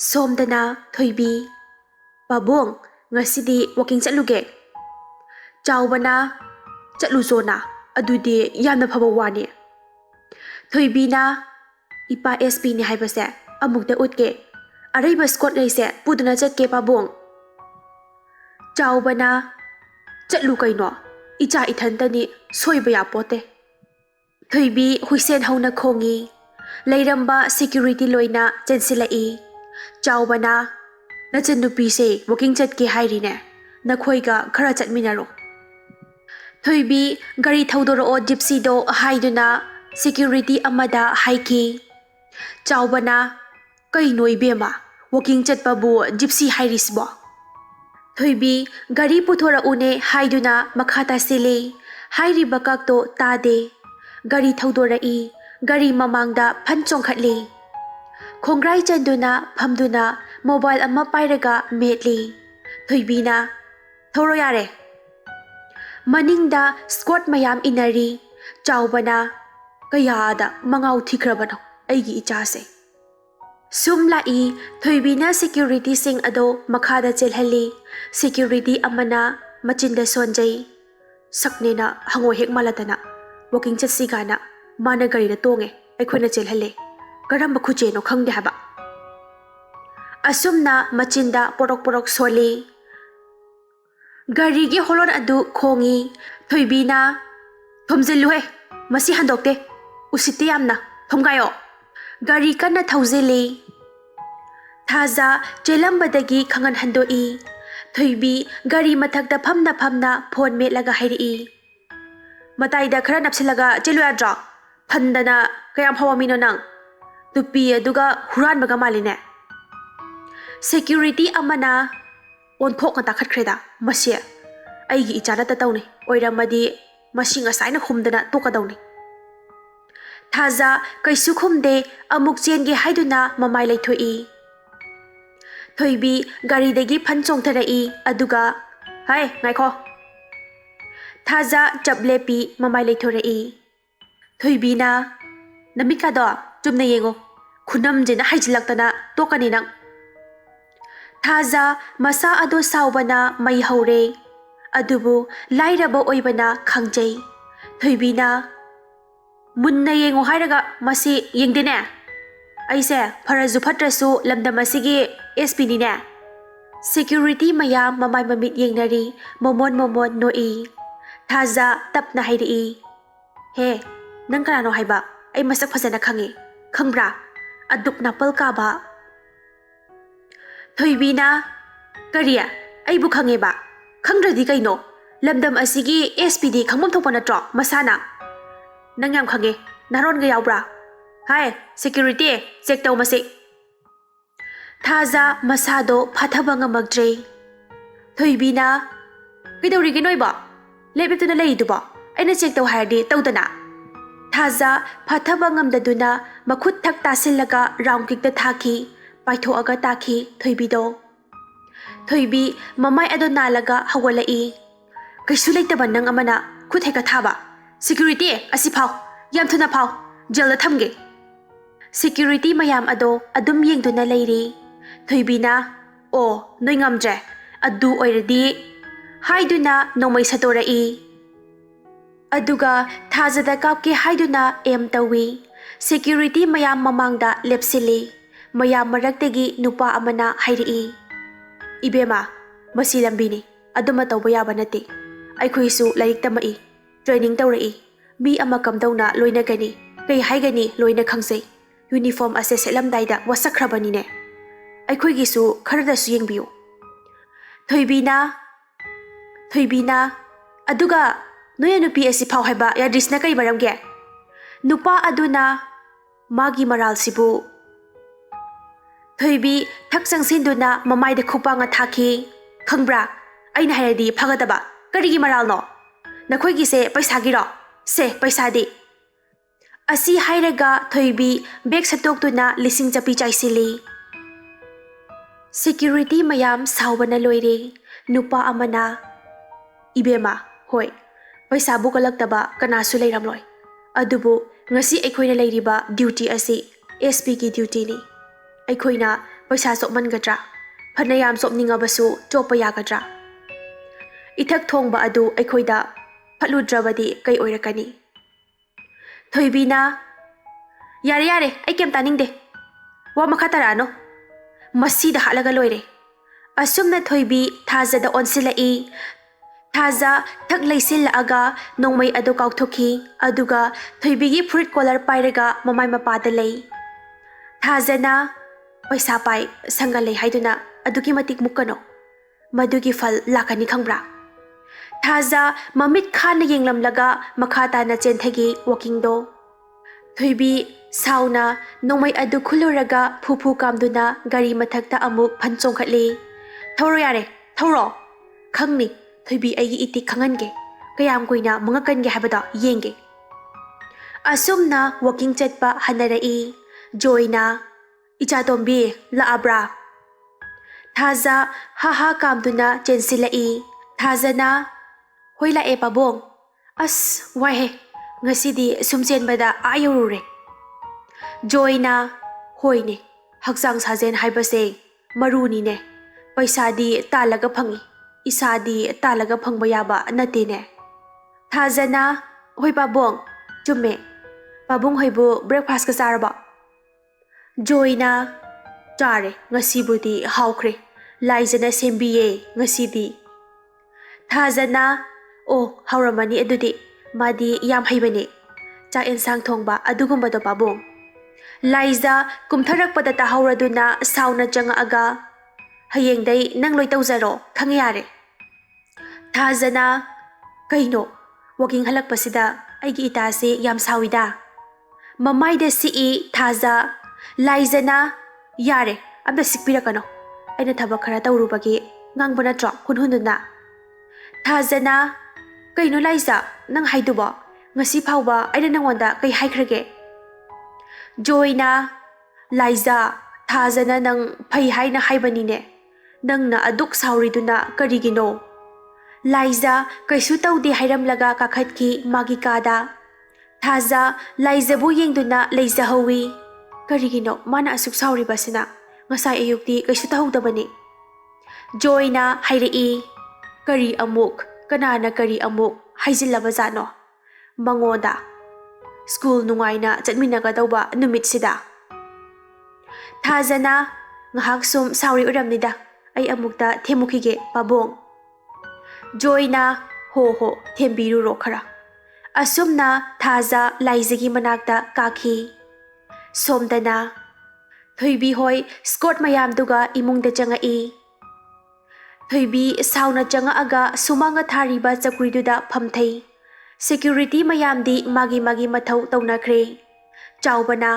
Somdana thoibi pabong ngasidi walking chatluge chawbana chatluzona adudi yamna phaba wani thoibi na ipa SP ni haibase amukda utke araiba scott reise puduna chatke pabong chawbana chatlu kaino icha ithantani soiba ya pote thoibi huisen hauna khongi leiramba security loina chensilai chawbana nachan nupi se walking chatke hairine nakhoiga khara chatminaro thoibi gari thaudoro o gypsy do haiduna security amada haiki chawbana kai noibema walking chatpabu gypsy hairisbo thoibi gari puthora une haiduna makhata sile hairiba kakto tade gari thaudora I gari mamangda phanchong khatle khongrai chanduna phamduna mobile amma pairaga metli thoibina thoro yare maningda squad mayam inari chawbana kayada mangau thikrabano aigi ichase sumla I thoibina security sing ado makhada chelhali security amana machinda sonjai saknena hango hek malatana walking chatsi gana mana gari da tonge aikhoina chelhale karamba khuche no khangde haba asumna machinda porok soli gari gi holon adu khongi thoibina thomjelu masi handokte usite yamna thomgayo gari kana thaujeli thaza chelambadagi khangan handoi thoibi gari mathakda phamna phone metlaga hairi mataida khara napsilaga chelu adra phandana kayam hawamino nang tupi aduga huran baga maline security amana onthok ngata khatkreda masi aigi ichana ta tawni oiramadi masinga saina khumdana tokadawni thaza kaisu khumde amuk chenge haiduna mamai leithoi thoibi gari degi phanchong tharai aduga hai ngaikho thaza chaplepi mamai leithorai thoibina namika do chumna yengo khunam jena haijilaktana tokani nang thaza masa ado saubana mai haure adubu lairaba oibana khangjai thoibina munna yengo hairaga masi yengdene aise pharazu phatrasu lamdam asigi SP ni ne security mayam mamai mamit yengnari momon noi thaza tapna hairi he nang kanano haiba ai masak phajana khangi khangbra aduk napal ka ba thoibina kariya ai bu khange ba khangradi kaino lamdam asigi SPD khangmom thokpa natro masana nang yam khange naron ga yawbra hai security check taw masi thaza masado phathaba ngamagdre thoibina kidawri gi noiba lebetuna leiduba aina check taw hairdi tawdana thaza phathaba ngamdaduna makhut thak tasillaga round kick ta thaki paitho aga taki thoibido thoibi mamai ado nalaga hawalai kaisu leitaba nang amana khutheka thaba security asifau yam thuna phau jail thamge security mayam ado adum yengduna leiri thoibina o noi ngamje adu oiradi haiduna nomai satorai aduga thajada kapke haiduna em tawi security mayam mamangda lepsili mayam maraktegi nupa amana hairi ibema masi lambini aduma tawba yaba nate aikhoisu lairik tamai training tawrai mi ama kamdawna loina gani kai haigani loina khangjai uniform ase selamdaida wasakhrabani ne aikhoigisu kharadasu yengbiu thoibina aduga noya nupi asi phau haiba ya drisna kai maramge nupa aduna magi maral sibu thoibi thakchang sinduna mamai de khupa nga thaki khangbra aina hairadi phagadaba karigi maral no nakhoi se paisa giro se paisa di asi hairaga thoibi bag satok tuna lising chapi chaisili security mayam saubana loire nupa amana ibema hoi paisa bu kalaktaba kanasu leiramloi adubu ngasi aikhoina leiriba duty asi SP ki duty ni aikhoina पैसा चोपमनगद्रा फनयाम चोपनिंगबसु चोपा यागद्रा इथक थोंबा अदु अखोइदा फलुद्रबदी कै ओइरकनी थोइबीना यारे यारे आई केम तानिंगदे वा मखा तरानो मसीदा हालगा लोइरे असुमना थोइबी थाजादा ओनसिलाई थाजा थक लैसिल्लागा नोंमै अदु काउथोखी अदुगा थोइबीगी फ्रुट कॉलर पाइरगा ममाय मपादा लई थाजना पैसा पाइ संगा लई हाइदुना अदुगी मतिक मुक्कनो मदुगी फल लाकनी खंब्रा थाजा ममित खाना येंगलमलगा मखा ताना चेंथगी वॉकिंगदो थोइबी साउना नोंमै अदु खुलुरगा फुफु कामदुना गाड़ी मथक्ता अमुक फन चोंखटली थौरो यारे थौरो खंगनी थोइबी अगी इति खंगनगे कयाम कोइना मंगकनगे हाबदा येंगे असुमना वॉकिंग चटपा हनरई जोइना इचातोंबी लाअब्रा थाजा हाहा कामदुना चेंसिलाई थाजना होइला ए पाबोंग अस वाहे ngasi sumchen bada ayurure joina hoine hakjang sajen haibase maruni ne paisa di talaga phangi isa di talaga phangba yaba nate ne thajana hoi pabong chumme pabung hoibu breakfast ka saraba joina chare ngasi budi haukhre laijana sembiye ngasi di thajana o hauramani adudi मादी याम हैबने चा इंसांग थोंबा अदुगुंबदो पाबों लाइजा कुमथरकपदा ताहौरदुना साउना चंगाअगा हयेंदै नंग लोइ तौजरो खंग यारे थाजना कइनो walking हलकपसिदा आइगी इतासे याम साविदा ममाइदा CE थाजा लाइजना यारे अमदा सिकपिरकनो अइना थबक खरा तौरुबगे ngangbana tro kunhunduna थाजना कइनो लाइजा नंग हाइदुबो ngasi phawba aina nangonda kai haikrage joina laija thajana nang phai haina haibani ne nangna aduk sauriduna karigino laija kaisu tawdi hairam laga kakhatki magi kada thaja laija bu yengduna leija hawi karigino mana asuk sauri basina ngasai ayukti kaisu tahudabani joina hairei kari amuk kanana kari amuk haijilaba jano mangoda school nungaina chatminaga tawba numit sida thajana ngahak sum sauri uramnida ai amukta themukhige pabong joina ho ho thembiru ro khara asumna thaja laijagi manakta kakhi somdana thoibi hoi scott mayam duga imungda changai thoibi sauna changa aga sumanga thariba chakriduda phamthei security mayamdi magi mathau tawnakhre chaubana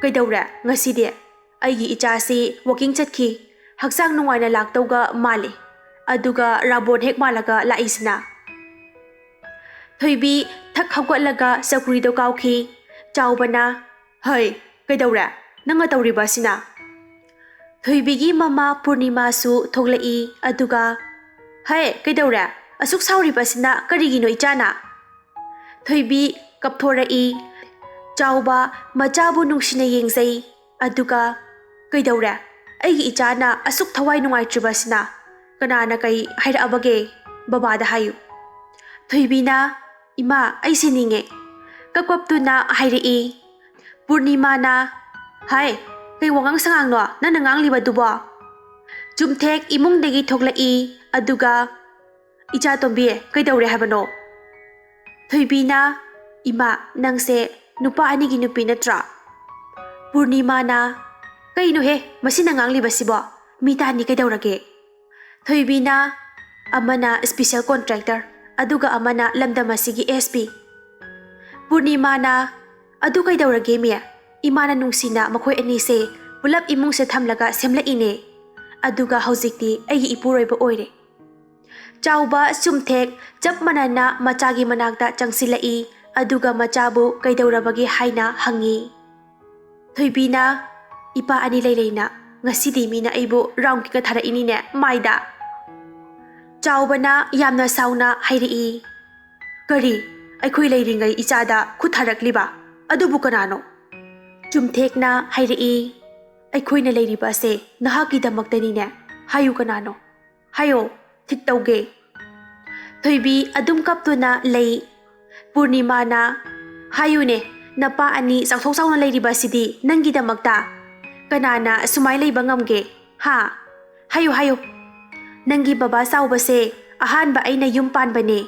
kaidawra ngaside aigi ichasi walking chatki haksang nungaina laktauga male aduga rabon hek malaga laisna thoibi thak hawgalaga chakrido kawki chaubana hai kaidawra nanga tawriba sina thoibigi mama purnima su thoklai aduga hai kaidawra asuk sauriba sina karigino ichana thoibi kapthorai chauba machabu nungsina yengzai aduga kaidawra aigi ichana asuk thawai nungaitriba sina kanana kai haira abage babada hayu thoibina ima ai sininge kakwaptuna hairei purnima na hai kai wangang sangang no na nangang liba duba jumthek imung degi thoklai aduga icha tombi kaidawre habano thoibina ima nangse nupa ani gi nupi natra purnima na kaino he masina ngang liba sibo mita ni kaidawrage thoibina amana special contractor aduga amana lamdamasigi SP purnima na adu kaidawrage mi imana nungsina makhoi ani se pulap imung se thamlaga semla ine aduga hojikti aigi ipuroiba oire chauba sumthek chap manana machagi manakta changsilai aduga machabu kaidawrabagi haina hangi thoibina ipa ani leileina ngasidi mina aibu round ki ka thara ini ne maida chaubana yamna sauna hairei kari aikhoi leiringai ichada khutharakliba adubu kanano chumthekna hairei ꯑꯩꯈꯣꯏꯅ ꯂꯩꯔꯤꯕ ꯑꯁꯦ ꯅꯍꯥꯛꯀꯤꯗꯃꯛꯇꯅꯤꯅꯦ hayu kanano hayo thik tauge thoibi adum kaptuna lei purnimana hayune napa ani chauthok chauna leiriba sidi nangidamakta kanana sumai leiba ngamge ha hayo hayo nangi baba saubase ahanba aina yum panbane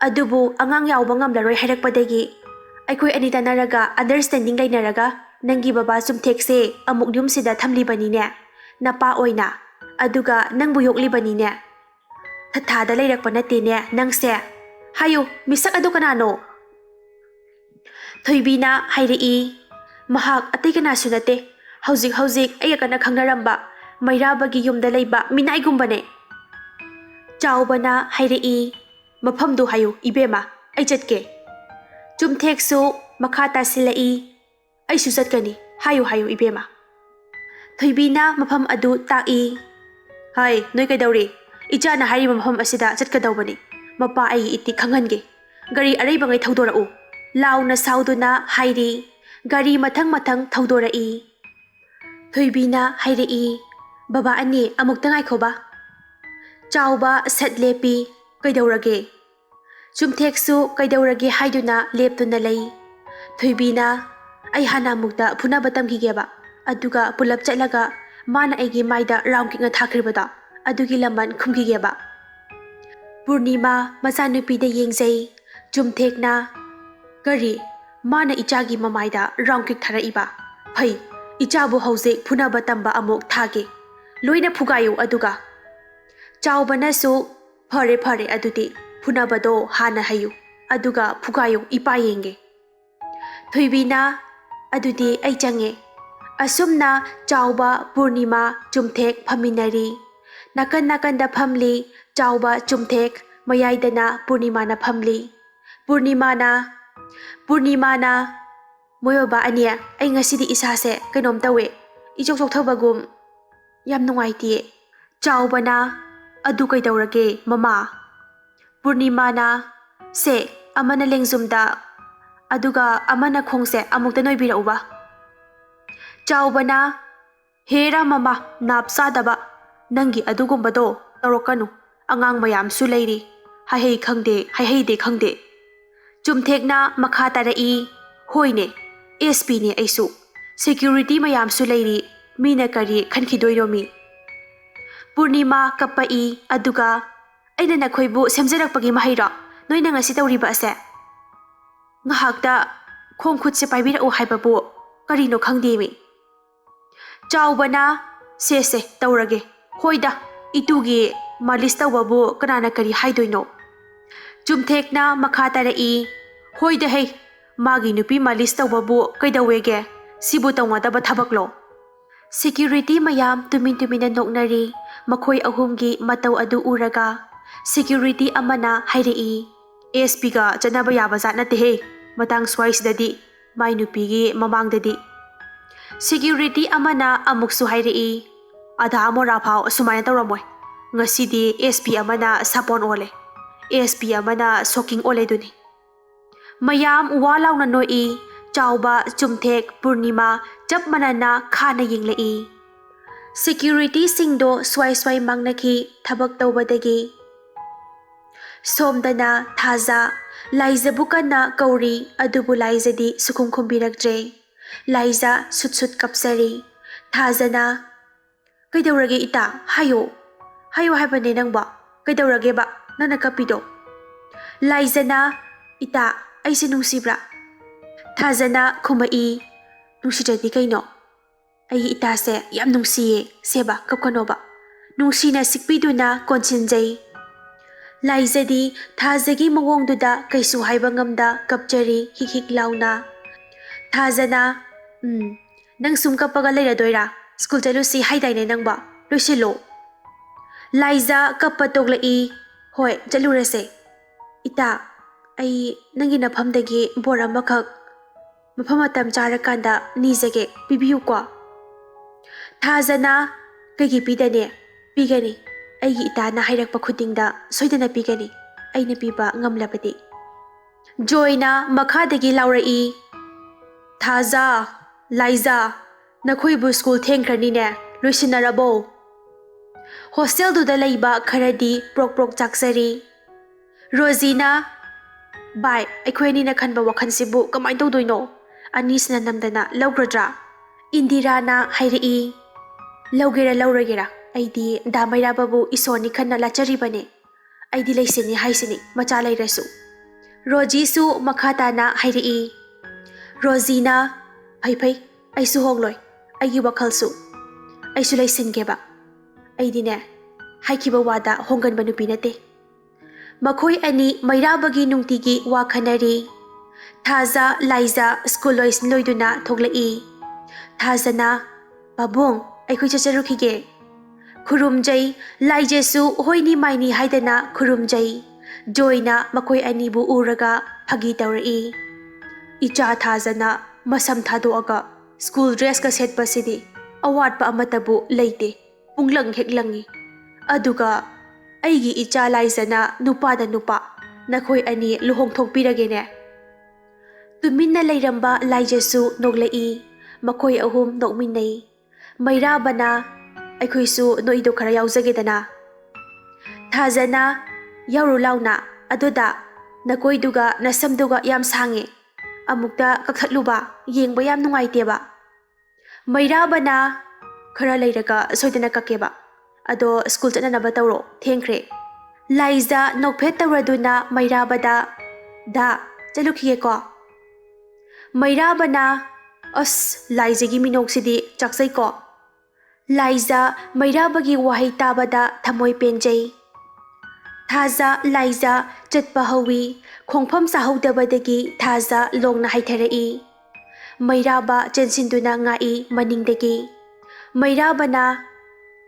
adubu angang yauba ngamlaroi hairakpadagi aikoi ani tanaraga understanding leinaraga nangi baba sumthekse amuk yum sida thamlibanine napa oina aduga nangbu yoklibanine thada leirakpa natene nangse hayo misak adu kanano thoibina hairei mahak atei kana sunate hauzik ayakana khangnaramba mairabagi yumda leiba minai gumbane chaubana hairei mafamdu hayo ibema ai chatke chumtheksu makhata silai ai su chatkani hayo ibema thoibina mafam adu tai hai noi kaidauri ichana hairiba mafam asida chatkadawbani mapa ai iti khangange gari areiba ngai thodorau launa sauduna hairi gari mathang thodorei thoibina hairei baba ani amukta ngai khoba chauba satlepi kaidaurage chumtheksu kaidaurage haiduna leptuna lei thoibina ai hana mukta phuna batam gigeba aduga pulap chatlaga mana aigi maida round kinga thakribada adugi laman khumgigeba purnima machanupi de yengjei chumthekna gari mana ichagi mamaida round kick tharaiba phai ichabu hauze phuna batamba amuk thage loina phugayu aduga chaubana su phare adudi phuna bado hana hayu aduga phugayu ipa yenge thoibina adudi ai change asumna chauba purnima chumthek phaminari nakan da phamli chauba chumthek mayaidana purnima na phamli purnima na moyoba ania ai ngasidi isase kainom tawe ijok jok thabagum yam nungaiti chaubana adu kaidaurage mama purnima na se amana lengjumda aduga amana khongse amukta noibirauba chaubana hera mama napsa daba nangi adugumbado tarokanu angang mayam su leiri haihei khangde chumthekna makha tarai hoine SP ne aisu security mayam su leiri mina kari khankidoiromi purnima kapai aduga aina nakhoibu semjarakpagi mahaira noina ngasi tawriba ase ngahakta khongkhut se paibirau haibabu karino khangdemi chaubana se tawrage hoida itugi malis tawbabu kanana kari haidoino chumthekna makha tarai hoida hei magi nupi malis tawbabu kaidawege sibu tawngada thabaklo security mayam tumina noknari makhoi ahumgi matau adu uraga security amana hairei SP ga chanaba yaba jat nate he matang swaisidadi mai nupigi mamangdadi security amana amuksu hairei adha amora phau sumaya tawramoi ngasidi SP amana sapon ole SP amana soking ole duni mayam walauna noi chauba chumthek purnima chap manana khana yinglei security singdo swai mangnaki thabak tawbadagi somdana thaza laizabukana kauri adubu laizadi sukhum khumbirakje laiza sut kapsari thazana kaidaurage ita hayo haibane nangba kaidaurage ba nana kapido laizana ita aise nungsibra thazana khumai nungsijadi kaino ai ita se yam nungsiye seba kapkanoba nungsina sikpiduna konsinjai laizadi thazagi mawongduda kaisu haiba ngamda kapchari hik launa thazana nang sum kapaga leiradoira school chalusi haidaine nangba loisilo laiza kapatoglai hoi chalurase ita ai nangi nafamdagi bora makhak mafamatam charakanda nijage pibiyu ko thazana kagi pidane pigani aigi itana hairakpa khudingda soidana pigani aina piba ngamlabadi joina makhadagi laurai thaza laiza Nakhoi school thengkhrani loisinarabo. Hostel duda leiba kharadi prok chaksari. Rosina bai aikhoini na khanba wakhansibu kamai tawdoino anisna namdana lawgradra. Indira na hairi lawgera lawragera aidi damaira babu isoni khanna lacharibane aidi leisini haisini macha leirasu. Roji su makhata na hairi. Rosina phai aisu hongloi aigi wakhalsu aisu leisingeba aidine haikiba wada honganba nupi nate. Makhoi ani mairabagi nungtigi wa khanari. Thaza laiza school loisin loiduna thoklai. Thazana babung aikhoi chacharukhige. Khurumjai laijesu hoini maini haidana khurumjai. Joina makhoi ani bu uraga phagi tawrai. Icha thazana masam thadoaga school dress ka set pasidi awat pa amatabu leite punglang heklangi. Aduga aigi icha laizana nupa da nupa nakhoi ani luhong thokpiragene. Tuminna leiramba laijesu noglai makhoi ahum nokminai. Mairabana aikhoisu noido khara yauzagedana. Thazana yauru launa adoda nakoiduga nasamduga yam sange amukta kakhatluba yengba yam nungaiteba. Mairabana khara leiraga soidana kakeba ado school chananaba tawro thengkhre. Laiza nokphet tawraduna mairabada da chalukhiye ko. Mairabana as laizagi minoksidi chaksai ko. Laiza mairabagi wahai tabada thamoi penjai. Thaza laiza chatpa hawi khongpham sahodabadagi thaza longna haitharai. Mairaba chensinduna ngai maningdagi. Mairabana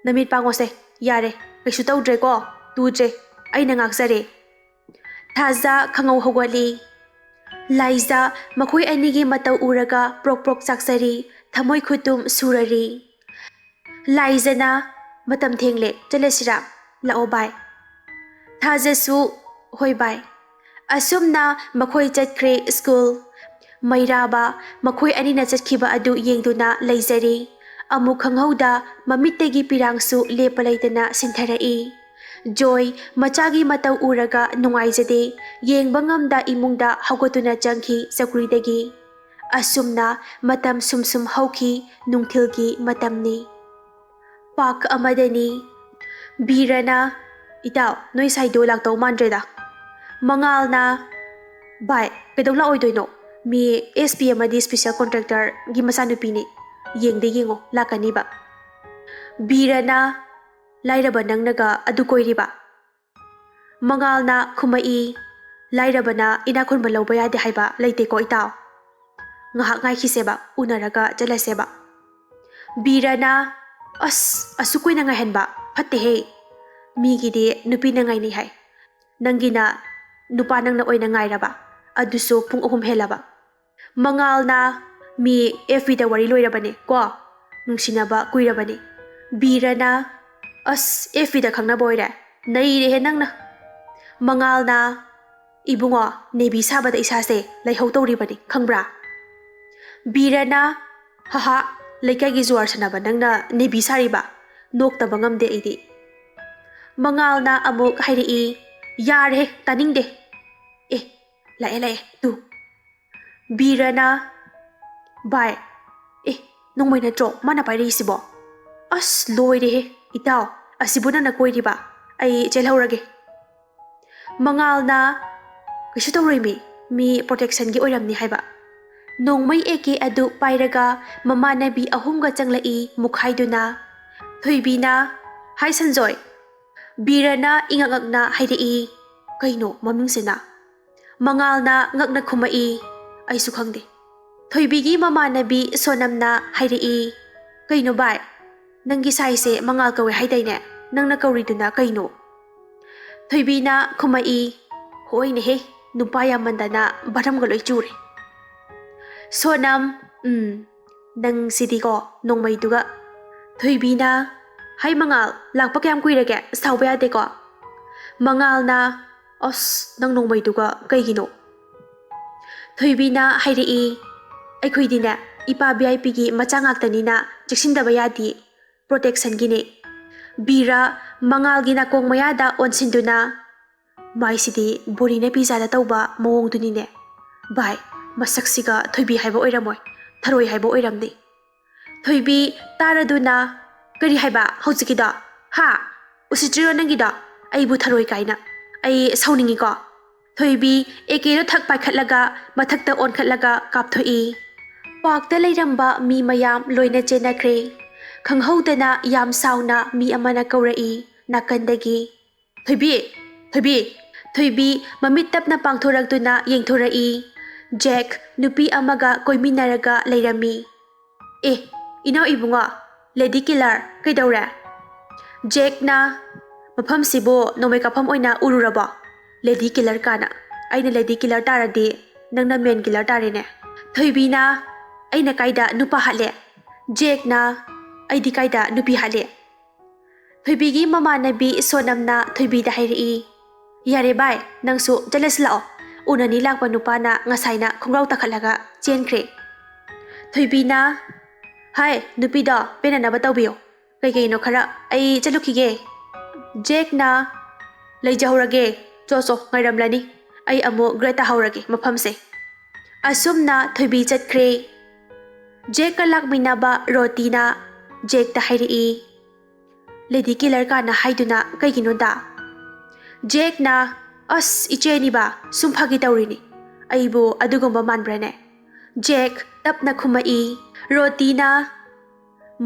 namit pangose yare kaisu tawdre ko tuje aina ngaksare. Thaza khangau hogwali. Laiza makhoi anigi matau uraga prok chaksari thamoi khutum surari. Laizana matam thengle chalesira lao bai. Thazasu hoi bai. Asumna makhoi chatkre school. Mairaba makhoi anina chatkhiba adu yengduna leizari. Amu khanghauda mamittegi pirangsu lepa leitana sintharai. Joy machagi matau uraga nungaijade yengba ngamda imungda haugatuna changki sakridagi. Asumna matam sumsum hauki nungthilgi matamni. Pak amadani. Birana itaw noi saido laktaw mandreda. Mangalna bai kedongla oidoino mi SP amadi special contractor gi masanupini yengde yengo lakaniba. Birana lairaba nangnaga adu koiriba. Mangalna khumai lairabana inakhunba lawba yade haiba leite ko itaw. Ngahak ngai khiseba unaraga chalaseba. Birana asukoi na ngahenba phatte he. Migide nupi na ngai ni hai. Nangina nupa nangna oina ngairaba aduso pung ahum helaba. Mangalna mi FB da wari loirabane ko nungsinaba kuirabane. Birana FB da khangna boire naire he nangna. Mangalna ibungo nebi sabada isase laihau tawribani khangbra. Birana haha leikagi juar sanaba nangna nebi sariba noktaba ngamde idi. Mangalna amuk hairi yare taningde. Lae tu. Birana bai nongmai natro mana pairi sibo. Loire he itaw asibuna na koiriba ai chelhaurage. Mangalna kaisu tawrimi mi protection gi oiramni haiba. Nongmai eke adu pairaga mamanabi ahumga changlai mukhaiduna. Thoibina hai sanjoy. Birana ingangakna hairi kaino mamingsina. Mangalna ngakna khumai aisu khangde. Thoibigi mamanabi sonamna hairi kaino bai nangi saise mangal kawe haidaine nangna kauriduna kaino. Thoibina khumai hoine he nupa yamandana baram galoi chure. Sonam nang sidiko nongmai duga. Thoibina hai mangal lakpa kyam kuirage sauba yade ko. Mangalna nang nongmai duga kaigino. Thoibina hairi aikhoidina ipa VIP gi macha ngaktanina chekshindaba yadi protection gine bira mangal gi nakong mayada onsinduna mai sidi borina pizza da tauba mawong dunine bai masaksiga thoibi haiba oiramoy tharoi haiba oiramni thoibi taraduna kari haiba hojikida ha usitrio nangida aibu tharoi kaina ai sauningi ko thoibi ekero thak paikhatlaga mathakta onkhatlaga kapthoi pakta leiramba mi mayam loina chenakre khanghaudana yam sauna mi amana kaurai nakandagi thoibi mamit tapna pangthoraktuna yengthorai Jack nupi amaga koiminaraga leirami inaw ibunga lady killer kaidaura Jack na mafam sibo nomay kapam oina ururaba lady killer kana aina lady killer taradi nangna main killer tarine thoibi na aina kaida nupa hale Jack na aidi kaida nupi hale thoibi gi mama nabi sonamna thoibi da hairi yare bai nangsu jealous lao unani lakpa nupa na ngasaina khongrau takhalaga chenkre thoibi na hai nupi da penana batawbiyo kai no khara ai chalukhige Jack na leijahurage choso ngairamlani ai amo greta haurage mafamse asumna thoibi chatkre Jack ka lakminaba roti na Jack ta hairi lady killer kana haiduna kaigino da Jack na as icheni ba sumphagi tawrini aibu adugomba manbrane Jack tapna khumai roti na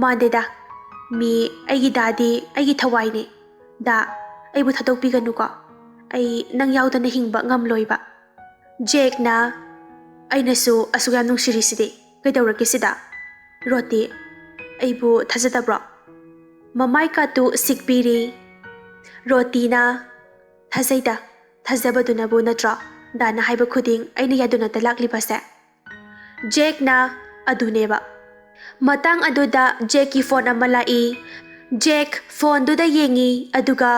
mandeda mi aigi dadi aigi thawaine da aibu thadokpiganu ko ai nang yaudana hingba ngamloiba Jack na ainasu asuga nungsiri sidi kaidawrake sida roti aibu thajadabro mamai ka tu sikpiri roti na thajaida thajabaduna bu natra dana haiba khuding aina yaduna talakli base Jack na aduneba matang aduda Jack ki phone amalai Jack phone duda yengi aduga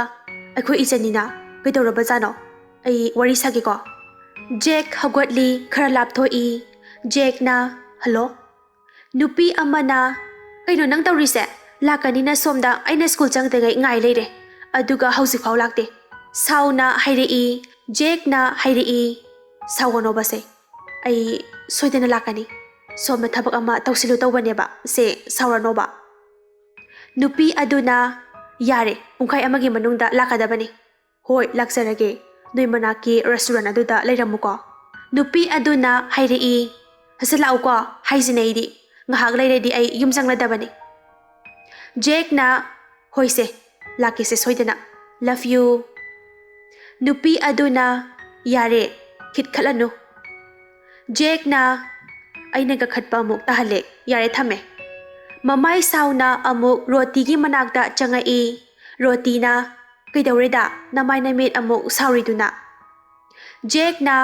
akhoi ijanina kaidawraba jano ai wari sage ko Jack hagwatli khra lapthoi Jack na hello nupi amana kaino nang tawrise lakani na somda aina school changtegai ngai leire aduga hausi phau lakte sauna hairei Jack na hairei sawono base ai soidena lakani somna thabak ama tawsilu tawbaneba se sauranoba nupi aduna yare pungkai amagi manungda lakadabani hoi lakjarage noi manaki restaurant aduda leiramuko nupi aduna hairei hasalao ko haijineidi ngahak leiredi ai yumjangladabani Jack na hoise lakise soidena love you nupi aduna yare khit khalanu Jack na aina ga khatpa muk tahale yare thame mamai sauna amuk roti gi manakta changai roti na kaidawreda namai namit amuk sauriduna Jack na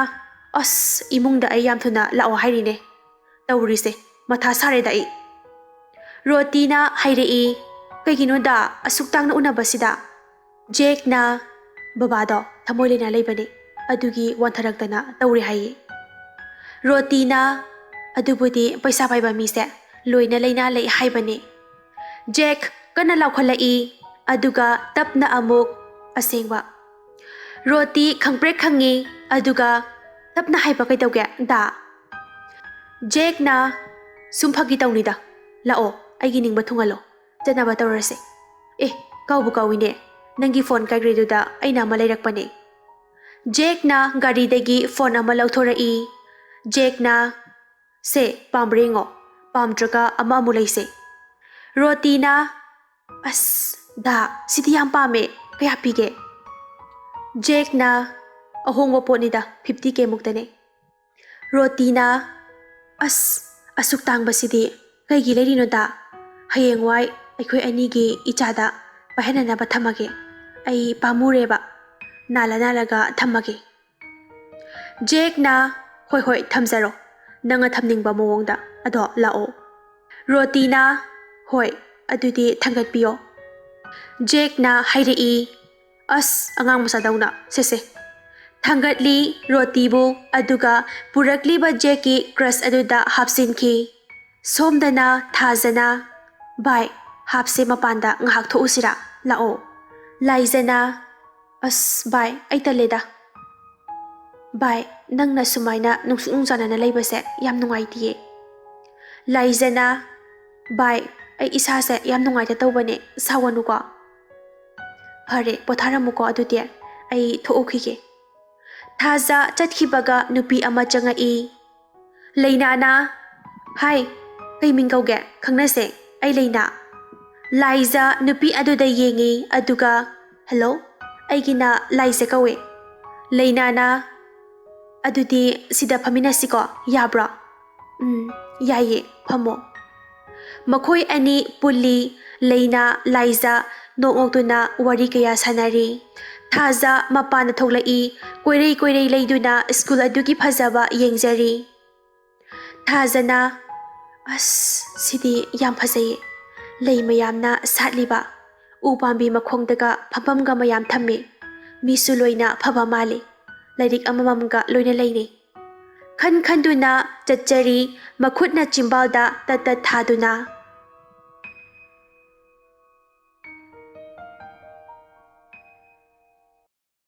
as imungda ay yamthuna lao hairine tawrise matha sare dai roti na hairei kaigino da asuktang na unabasida Jack na babado thamoilena leibani adugi wantharagtana tawri hai roti na adubudi paisa paiba mise loina leina lei haibani Jack kana laukhalai aduga tapna amuk asengwa roti khangprek khangi aduga tapna haiba kaidawge da Jack na sumphagi tawnida lao aigi ningba thungalo janaba tawrase kaubu kawine nangi phone kaigreduda aina ma leirakpane Jack na gari dagi phone ama lauthorai Jack na se pambrengo pamtraga ama mulaise roti na as da siti yam pame kaya pige Jack na ahongwa ponida 50k muktane roti na as asuktang basidi kaigi leirino da hayengwai aikhoi anigi ichada pahenana ba thamage ai pamureba nalaga thamage Jack na hoi thamjaro nanga thamningba mawongda ado lao roti na hoi adudi thangatpiyo Jack na hairei as angang masadauna sese thangatli roti bu aduga purakli ba Jack ki crush aduda hapsinki Somdana thazana. Bai, hapse mapanda ngahak thousira. Lao. Laizana. As bai, ay taleda. Bai, nang na sumaina nungsungjana na laybase yam nungaitiye. Laizana. Bai, ay isa se yam nungaita tawbane sawanu ko. Phare potharamuko adute ay thoukige. Thaza chatkibaga nupi ama changai. Leinana. Hai, kay mingkauge khangnase ay Leina. Laiza nupi aduda yengi aduga. Hello, ay gina Laize kawe. Leinana. Adudi sida paminasiko yabra. Yaye phamo. Makhoi ani puli Leina Laiza nongokduna wari kaya sanari. Thaza mapana thoklai koirei leiduna school adugi phajaba yengjari. Thazana. As sidi yam phajai. Lei mayamna satliba. Upambi makhongdaga phapamga mayam thamme. Misu loina phaba mali. Lairik amamamga loina leine. Khanduna chachari makhutna chimbalda tatat thaduna.